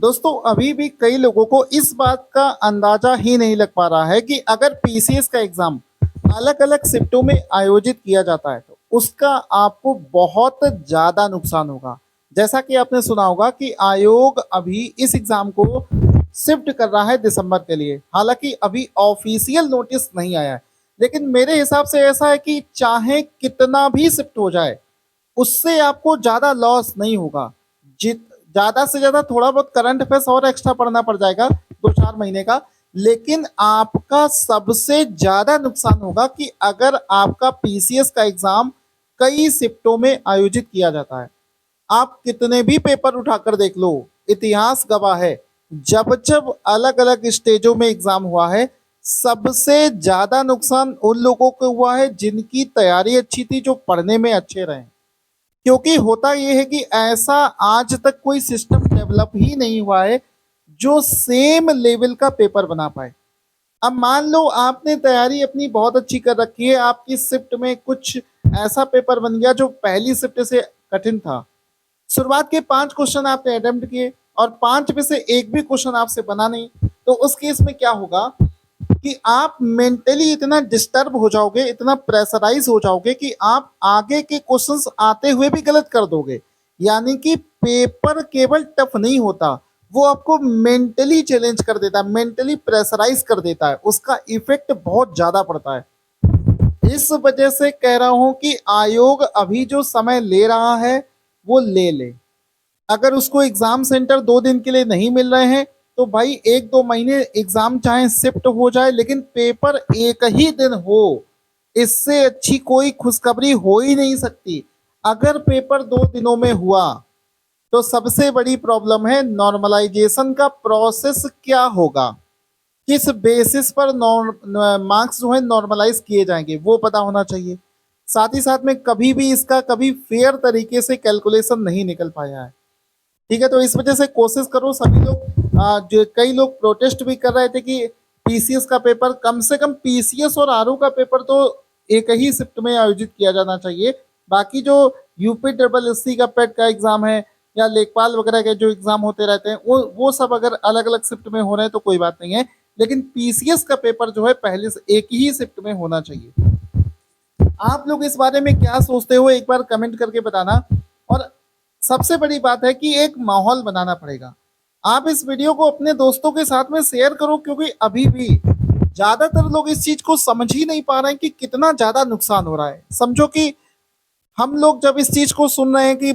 दोस्तों अभी भी कई लोगों को इस बात का अंदाजा ही नहीं लग पा रहा है कि अगर पीसीएस का एग्जाम अलग अलग शिफ्टों में आयोजित किया जाता है तो उसका आपको बहुत ज्यादा नुकसान होगा। जैसा कि आपने सुना होगा कि आयोग अभी इस एग्जाम को शिफ्ट कर रहा है दिसंबर के लिए। हालांकि अभी ऑफिशियल नोटिस नहीं आया है, लेकिन मेरे हिसाब से ऐसा है कि चाहे कितना भी शिफ्ट हो जाए उससे आपको ज्यादा लॉस नहीं होगा। जित ज्यादा से ज्यादा थोड़ा बहुत करंट अफेयर्स और एक्स्ट्रा पढ़ना पड़ जाएगा 2-4 महीने का, लेकिन आपका सबसे ज्यादा नुकसान होगा कि अगर आपका पीसीएस का एग्जाम कई शिफ्टों में आयोजित किया जाता है। आप कितने भी पेपर उठाकर देख लो, इतिहास गवाह है जब जब अलग अलग स्टेजों में एग्जाम हुआ है सबसे ज्यादा नुकसान उन लोगों को हुआ है जिनकी तैयारी अच्छी थी, जो पढ़ने में अच्छे रहे। क्योंकि होता यह है कि ऐसा आज तक कोई सिस्टम डेवलप ही नहीं हुआ है जो सेम लेवल का पेपर बना पाए। अब मान लो आपने तैयारी अपनी बहुत अच्छी कर रखी है, आपकी शिफ्ट में कुछ ऐसा पेपर बन गया जो पहली शिफ्ट से कठिन था। शुरुआत के 5 क्वेश्चन आपने अटेम्प्ट किए और 5 में से एक भी क्वेश्चन आपसे बना नहीं, तो उस केस में क्या होगा कि आप मेंटली इतना डिस्टर्ब हो जाओगे, इतना प्रेशराइज हो जाओगे कि आप आगे के क्वेश्चंस आते हुए भी गलत कर दोगे। यानी कि पेपर केवल टफ नहीं होता, वो आपको मेंटली चैलेंज कर देता है, मेंटली प्रेशराइज कर देता है, उसका इफेक्ट बहुत ज्यादा पड़ता है। इस वजह से कह रहा हूं कि आयोग अभी जो समय ले रहा है वो ले ले। अगर उसको एग्जाम सेंटर 2 दिन के लिए नहीं मिल रहे हैं तो भाई 1-2 महीने एग्जाम चाहे शिफ्ट हो जाए, लेकिन पेपर एक ही दिन हो। इससे अच्छी कोई खुशखबरी हो ही नहीं सकती। अगर पेपर 2 दिनों में हुआ तो सबसे बड़ी प्रॉब्लम है नॉर्मलाइजेशन का प्रोसेस क्या होगा, किस बेसिस पर मार्क्स जो है नॉर्मलाइज किए जाएंगे वो पता होना चाहिए। साथ ही साथ में कभी भी इसका कभी फेयर तरीके से कैलकुलेशन नहीं निकल पाया है। ठीक है, तो इस वजह से कोशिश करो सभी लोग। जो कई लोग प्रोटेस्ट भी कर रहे थे कि पीसीएस का पेपर कम से कम, पीसीएस और आरओ का पेपर तो एक ही शिफ्ट में आयोजित किया जाना चाहिए। बाकी जो यूपी ट्रिपल एससी का पेट का एग्जाम है या लेखपाल वगैरह के जो एग्जाम होते रहते हैं वो सब अगर अलग अलग शिफ्ट में हो रहे हैं तो कोई बात नहीं है, लेकिन पीसीएस का पेपर जो है पहले से एक ही शिफ्ट में होना चाहिए। आप लोग इस बारे में क्या सोचते हो एक बार कमेंट करके बताना। और सबसे बड़ी बात है कि एक माहौल बनाना पड़ेगा। आप इस वीडियो को अपने दोस्तों के साथ में शेयर करो, क्योंकि अभी भी ज्यादातर लोग इस चीज को समझ ही नहीं पा रहे हैं कि कितना ज्यादा नुकसान हो रहा है। समझो कि हम लोग जब इस चीज को सुन रहे हैं कि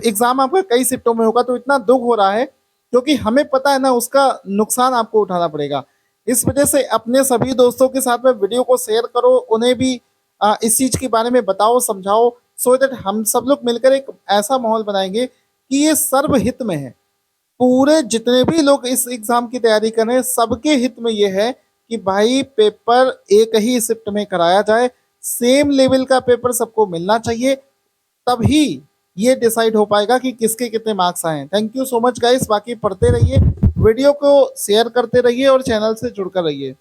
एग्जाम आपका कई शिफ्टों में होगा तो इतना दुख हो रहा है, क्योंकि हमें पता है ना उसका नुकसान आपको उठाना पड़ेगा। इस वजह से अपने सभी दोस्तों के साथ में वीडियो को शेयर करो, उन्हें भी इस चीज के बारे में बताओ, समझाओ, सो दैट हम सब लोग मिलकर एक ऐसा माहौल बनाएंगे कि ये सर्वहित में है। पूरे जितने भी लोग इस एग्जाम की तैयारी कर रहे हैं सबके हित में ये है कि भाई पेपर एक ही शिफ्ट में कराया जाए, सेम लेवल का पेपर सबको मिलना चाहिए, तभी ये डिसाइड हो पाएगा कि किसके कितने मार्क्स आए हैं। Thank you so much guys, बाकी पढ़ते रहिए, वीडियो को शेयर करते रहिए और चैनल से जुड़कर रहिए।